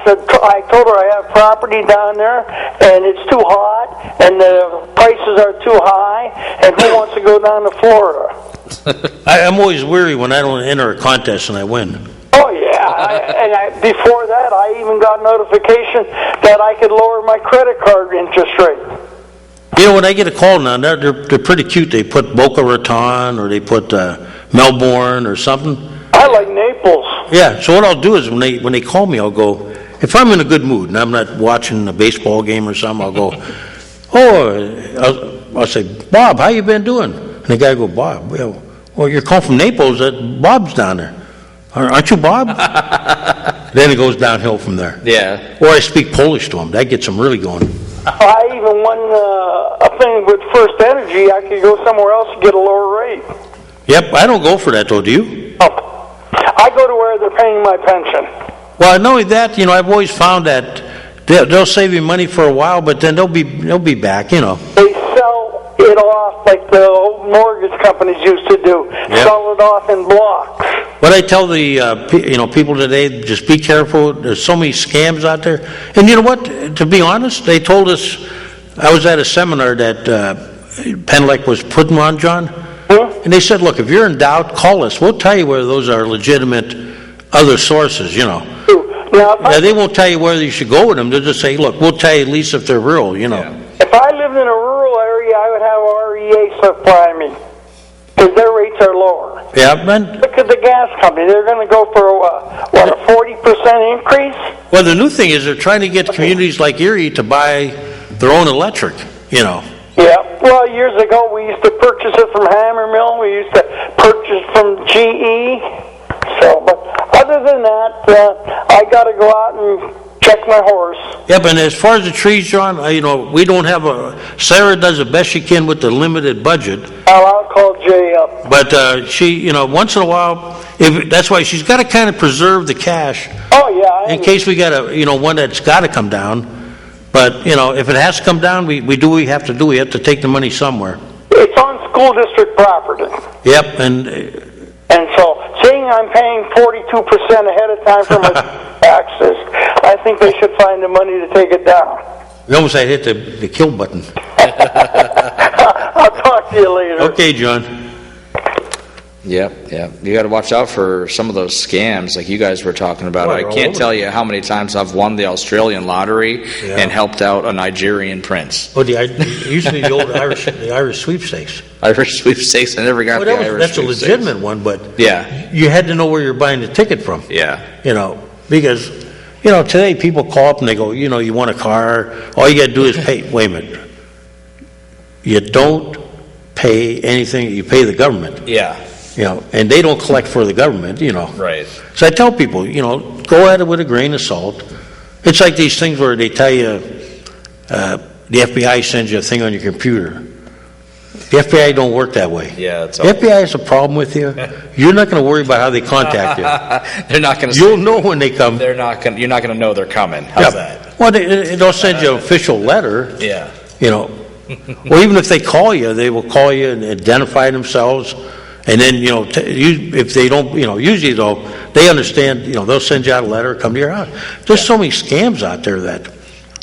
told her I have property down there, and it's too hot, and the prices are too high, and who wants to go down to Florida? I'm always weary when I don't enter a contest and I win. Oh, yeah. Before that, I even got notification that I could lower my credit card interest rate. You know, when I get a call now, they're pretty cute. They put Boca Raton or they put Melbourne or something. I like Naples. Yeah, so what I'll do is when they call me, I'll go, if I'm in a good mood and I'm not watching a baseball game or something, I'll go, I'll say, Bob, how you been doing? And the guy will go, Bob, well, you're calling from Naples, Bob's down there. Aren't you Bob? Then it goes downhill from there. Yeah. Or I speak Polish to him. That gets them really going. I even won a thing with First Energy. I could go somewhere else and get a lower rate. Yep, I don't go for that though, do you? Oh. I go to where they're paying my pension. Well, not only that, I've always found that they'll save you money for a while, but then they'll be back, They sell it off like the old mortgage companies used to do. Yep. Sell it off in blocks. What I tell the people today, just be careful. There's so many scams out there. And you know what? To be honest, they told us, I was at a seminar that Penelec was putting on, John, and they said, look, if you're in doubt, call us. We'll tell you whether those are legitimate other sources, Now, they won't tell you whether you should go with them. They'll just say, look, we'll tell you at least if they're real, Yeah. If I lived in a rural area, I would have REA supply me, because their rates are lower. Yeah, man. Look at the gas company. They're going to go for, a 40% increase? Well, the new thing is they're trying to get communities like Erie to buy their own electric, Yeah. Well, years ago, we used to purchase it from Hammermill. We used to purchase from GE. So, but other than that, I got to go out and check my horse. Yep, and as far as the trees, John, we don't have Sarah does the best she can with the limited budget. I'll call Jay up. But she, once in a while, that's why she's got to kind of preserve the cash. Oh, yeah. In case we got one that's got to come down. But, if it has to come down, we do what we have to do. We have to take the money somewhere. It's on school district property. Yep, And so, seeing I'm paying 42% ahead of time for my taxes, I think they should find the money to take it down. You almost had hit the kill button. I'll talk to you later. Okay, John. Yep. You got to watch out for some of those scams like you guys were talking about. Well, I can't tell you how many times I've won the Australian lottery and helped out a Nigerian prince. Oh, usually the old Irish sweepstakes. Irish sweepstakes. I never got the Irish that's sweepstakes. That's a legitimate one, but you had to know where you're buying the ticket from. Yeah. Because today people call up and they go, you want a car, all you got to do is pay. Wait a minute. You don't pay anything, you pay the government. Yeah. And they don't collect for the government, Right. So I tell people, go at it with a grain of salt. It's like these things where they tell you the FBI sends you a thing on your computer. The FBI don't work that way. Yeah, the FBI has a problem with you. You're not going to worry about how they contact you. They're not going to. You'll know when they come. They're not going. You're not going to know they're coming. How's that? Well, they'll send you an official letter. Yeah. Or even if they call you, they will call you and identify themselves. And then, if they don't, usually though, they understand, they'll send you out a letter, come to your house. There's so many scams out there that,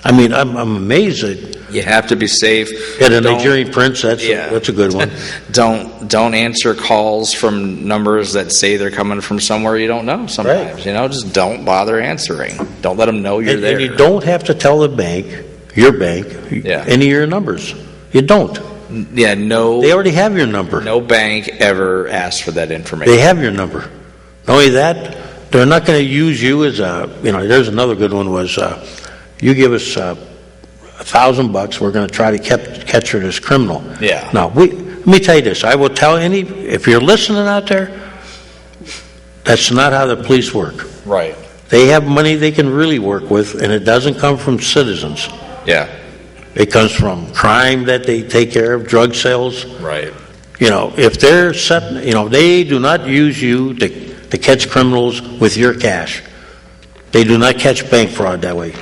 I'm amazed that. You have to be safe. Yeah, the Nigerian prince, that's a good one. Don't answer calls from numbers that say they're coming from somewhere you don't know sometimes. Right. Just don't bother answering. Don't let them know you're there. And you don't have to tell the bank, your bank, any of your numbers. You don't. Yeah, no. They already have your number. No bank ever asks for that information. They have your number. Not only that, they're not going to use you as there's another good one was, you give us $1,000, we're going to try to catch her this criminal. Yeah. Now, let me tell you this. I will tell if you're listening out there, that's not how the police work. Right. They have money they can really work with, and it doesn't come from citizens. Yeah. It comes from crime that they take care of, drug sales. Right. If they're set, they do not use you to catch criminals with your cash. They do not catch bank fraud that way.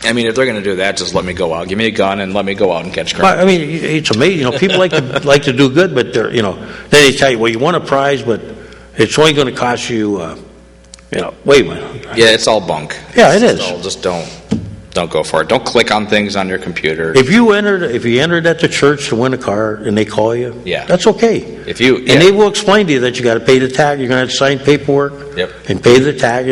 If they're going to do that, just let me go out. Give me a gun and let me go out and catch criminals. It's amazing. People like to do good, but they're, then they tell you, well, you want a prize, but it's only going to cost you, wait a minute. Yeah, it's all bunk. Yeah, it is. So just don't. Don't go for it. Don't click on things on your computer. If you entered at the church to win a car and they call you, Yeah. that's okay. If you, And they will explain to you that you got to pay the tag. You're going to have to sign paperwork. Yep. And pay the tag.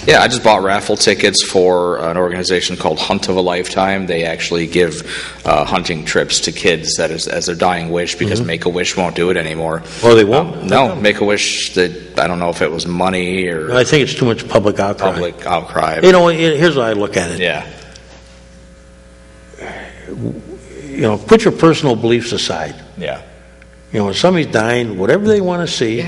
Yeah, I just bought raffle tickets for an organization called Hunt of a Lifetime. They actually give hunting trips to kids as their dying wish because Make-A-Wish won't do it anymore. Oh, they won't? No, Make-A-Wish, I don't know if it was money or I think it's too much public outcry. Here's how I look at it. Yeah. Put your personal beliefs aside. Yeah. When somebody's dying, whatever they want to see,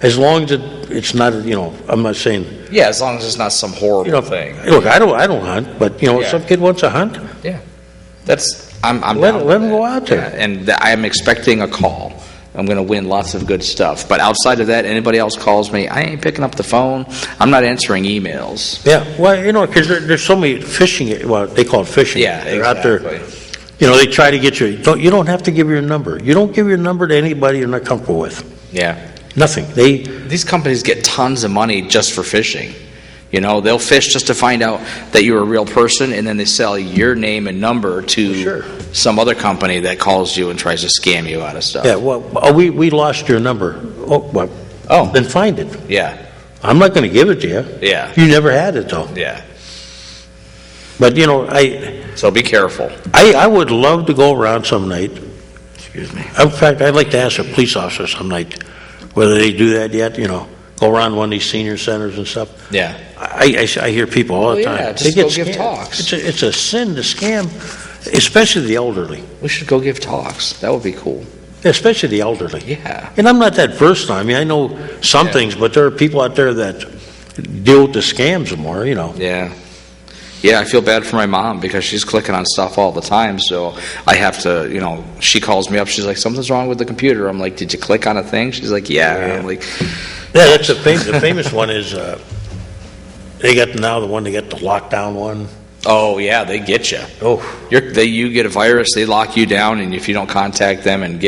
as long as it's not, I'm not saying. Yeah, as long as it's not some horrible thing. Look, I don't hunt, but if some kid wants to hunt, yeah, I'm let down him with go it. out there. Yeah, and I'm expecting a call. I'm going to win lots of good stuff. But outside of that, anybody else calls me, I ain't picking up the phone. I'm not answering emails. Yeah, well, because there's so many phishing. Well, they call it phishing. Yeah, They're exactly. out there. They try to get you. You don't have to give your number. You don't give your number to anybody you're not comfortable with. Yeah. Nothing. These companies get tons of money just for phishing. They'll fish just to find out that you're a real person, and then they sell your name and number to some other company that calls you and tries to scam you out of stuff. Yeah, well, we lost your number. Then find it. Yeah. I'm not going to give it to you. Yeah. You never had it, though. Yeah. But, So be careful. I would love to go around some night. Excuse me. In fact, I'd like to ask a police officer some night whether they do that yet, go around one of these senior centers and stuff. Yeah. I hear people all the time. Yeah, They just get go give scammed. talks. It's a sin to scam, especially the elderly. We should go give talks. That would be cool. Especially the elderly. Yeah. And I'm not that versed on. I mean, I know some things, but there are people out there that deal with the scams more, Yeah. Yeah, I feel bad for my mom because she's clicking on stuff all the time. So I have to, she calls me up. She's like, something's wrong with the computer. I'm like, did you click on a thing? She's like, yeah. I'm like, yeah, that's the famous one is they got the one they got the lockdown one. oh yeah, they get you. Oh, You get a virus, they lock you down, and if you don't contact them and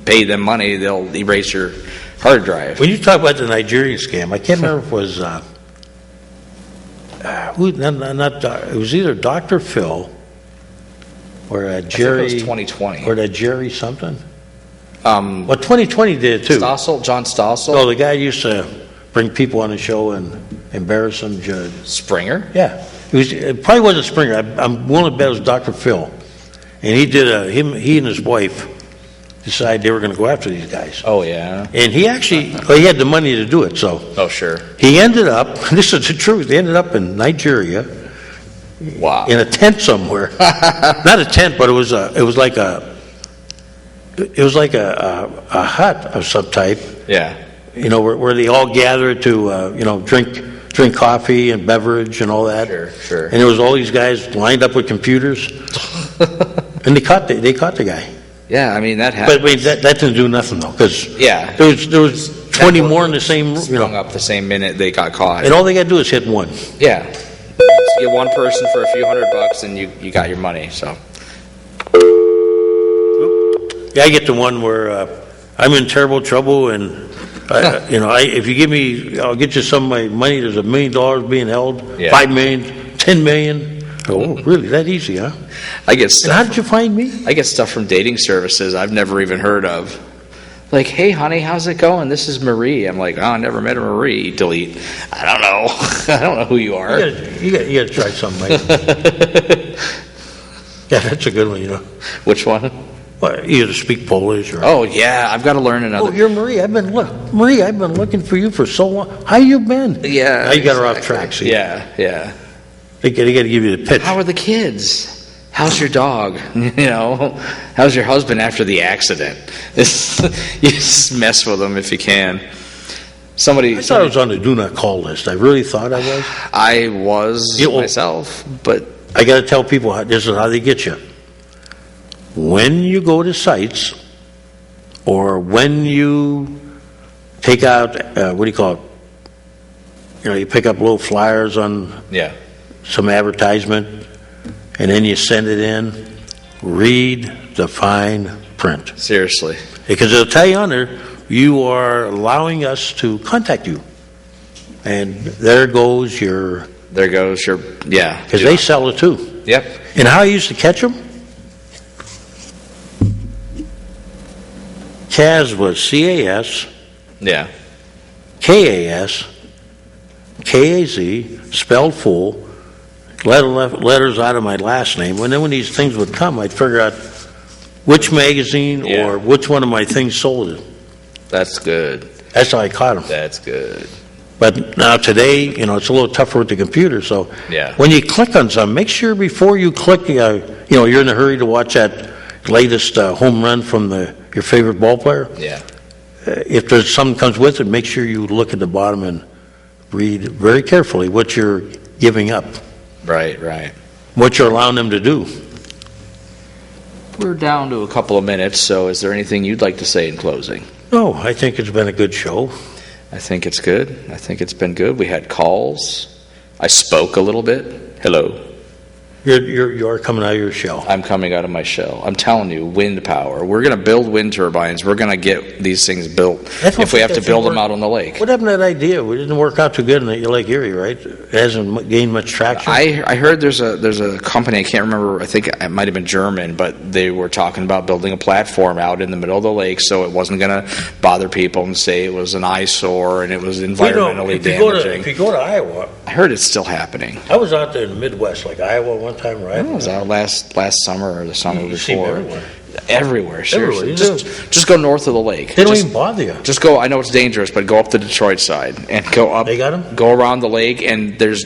pay them money, they'll erase your hard drive. when you talk about the Nigerian scam, I can't remember if it was it was either Dr. Phil or Jerry. I think it was 2020. Or that Jerry something. Well, 2020 did it too. John Stossel? Oh, the guy used to bring people on the show and embarrass them. Springer? Yeah, it probably wasn't Springer. I'm willing to bet it was Dr. Phil, and he did he and his wife decided they were going to go after these guys. Oh yeah. And he actually he had the money to do it, so Oh sure. he ended up. This is the truth. He ended up in Nigeria Wow. in a tent somewhere. Not a tent, but it was like a hut of some type. Yeah. Where they all gathered to drink coffee and beverage and all that. Sure. And there was all these guys lined up with computers, and they caught the guy. Yeah, I mean that But happened. I mean, that didn't do nothing though, because Yeah. there was 20 more in the same, Sprung up the same minute they got caught. and all they got to do is hit one. Yeah. You get one person for a few $100 and you got your money. So Yeah, I get the one where I'm in terrible trouble, and if you give me, I'll get you some of my money. There's $1 million being held, Yeah. $5 million, $10 million. Oh, really? That easy, huh? I get And stuff. how did you find me? I get stuff from dating services I've never even heard of. Like, hey, honey, how's it going? This is Marie. I'm like, oh, I never met a Marie. Delete. I don't know. I don't know who you are. You got to try something, Mike. Yeah, that's a good one. Which one? Well, either speak Polish or. Oh yeah, I've got to learn another. Oh, you're Marie. I've been looking for you for so long. How you been? Yeah. Now you got her off exactly. track. See? Yeah. They got to give you the pitch. How are the kids? How's your dog? How's your husband after the accident? You just mess with them if you can. I thought I was on the do not call list. I really thought I was. I was myself, but I got to tell people this is how they get you. When you go to sites, or when you take out, what do you call it? You pick up little flyers on some advertisement, and then you send it in. Read the fine print. Seriously. Because it'll tell you on there, you are allowing us to contact you. And there goes your There goes your, yeah. Because they sell it too. Yep. And how I used to catch them? Kaz was C-A-S, Yeah. K-A-S, K-A-Z, spelled full, letters out of my last name. And then when these things would come, I'd figure out which magazine or which one of my things sold it. That's good. That's how I caught them. That's good. But now today, it's a little tougher with the computer. So Yeah. when you click on something, make sure before you click, you're in a hurry to watch that latest home run from your favorite ball player. Yeah. If there's something comes with it, make sure you look at the bottom and read very carefully what you're giving up, Right. what you're allowing them to do. We're down to a couple of minutes, so is there anything you'd like to say in closing? No, I think it's been a good show. I think it's good. I think it's been good. We had calls. I spoke a little bit. Hello. You're coming out of your shell. I'm coming out of my shell. I'm telling you, wind power. We're going to build wind turbines. We're going to get these things built if we have to build them out on the lake. What happened to that idea? It didn't work out too good in Lake Erie, right? It hasn't gained much traction. I heard there's a company, I can't remember, I think it might have been German, but they were talking about building a platform out in the middle of the lake so it wasn't going to bother people and say it was an eyesore and it was environmentally damaging. If you go to Iowa, I heard it's still happening. I was out there in the Midwest, like Iowa one time, right? I was out last summer or the summer You see them before. everywhere. Everywhere, seriously. Everywhere, Just go north of the lake. They don't even bother you. Just go. I know it's dangerous, but go up the Detroit side and go up. They got 'em? Go around the lake, and there's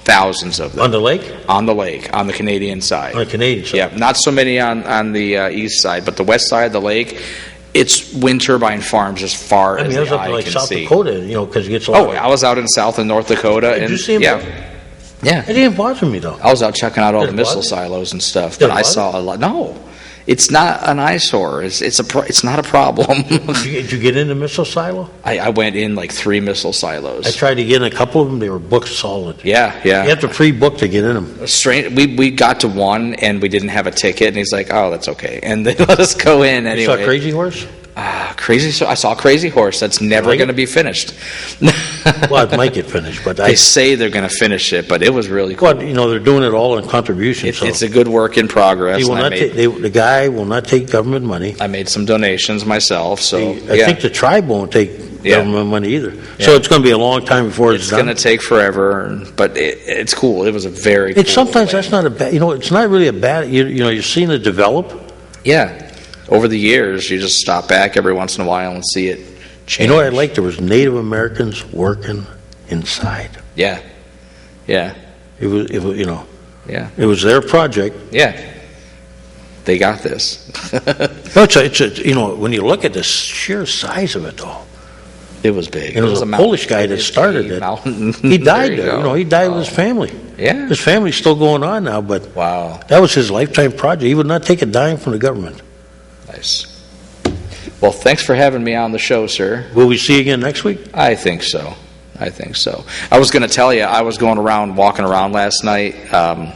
thousands of them On the lake? on the lake on the Canadian side. On the Canadian side. Yeah, not so many on the east side, but the west side of the lake, it's wind turbine farms as far I as mean, I was the up eye in like can South see. Dakota, because it gets a lot. Oh, I was out in South and North Dakota, Did and you see 'em? yeah, yeah. It didn't bother me, though. I was out checking out all Did the it missile bother? silos and stuff, Did but it I bother? saw a lot. No, it's not an eyesore. It's not a problem. Did you get in the missile silo? I went in like 3 missile silos. I tried to get in a couple of them. They were booked solid. Yeah. You have to pre-book to get in them. Strange. We got to one and we didn't have a ticket, and he's like, "Oh, that's okay," and they let us go in anyway. You saw Crazy Horse? I saw Crazy Horse. That's never like going to it? be finished. Well, it might get finished, but They say they're going to finish it, but it was really cool. well, they're doing it all in contribution. So It's a good work in progress. he will and not the guy will not take government money. I made some donations myself, so I think the tribe won't take Yeah. government money either. So it's going to be a long time before it's done. going to take forever, but it's cool. It was a very cool Sometimes thing. that's not a bad. It's not really a bad. You're seeing it develop. Yeah. Over the years, you just stop back every once in a while and see it change. You know what I liked? There was Native Americans working inside. Yeah. Yeah. It was Yeah. it was their project. Yeah. They got this. No, it's when you look at the sheer size of it, though. It was big. And it was a Polish guy that started it. He died there. He died with his family. Yeah. His family's still going on now, but Wow. that was his lifetime project. He would not take a dime from the government. Nice. Well, thanks for having me on the show, sir. Will we see you again next week? I think so. I was going to tell you, I was walking around last night,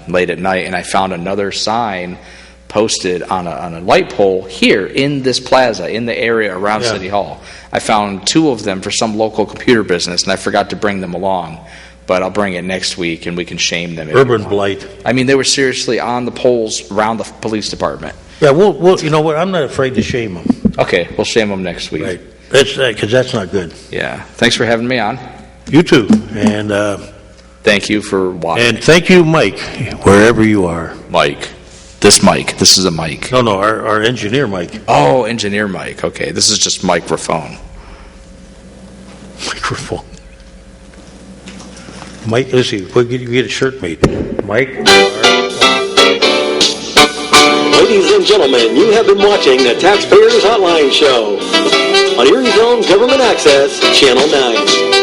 late at night, and I found another sign posted on a light pole here in this plaza, in the area around Yeah. City Hall. I found 2 of them for some local computer business, and I forgot to bring them along. But I'll bring it next week, and we can shame them. if you Urban want. blight. I mean, they were seriously on the poles around the police department. Yeah, we'll. You know what? I'm not afraid to shame them. Okay, we'll shame them next week. Right. Because that's not good. Yeah. Thanks for having me on. You too. And Thank you for watching. and thank you, Mike, wherever you are. Mike. This mic. This is a mic. No, our engineer, Mike. Oh, engineer mic. Okay, this is just microphone. Microphone. Mike, let's see. You get a shirt made. Mike. Ladies and gentlemen, you have been watching the Taxpayers Hotline Show on Erie's own Government Access, Channel 9.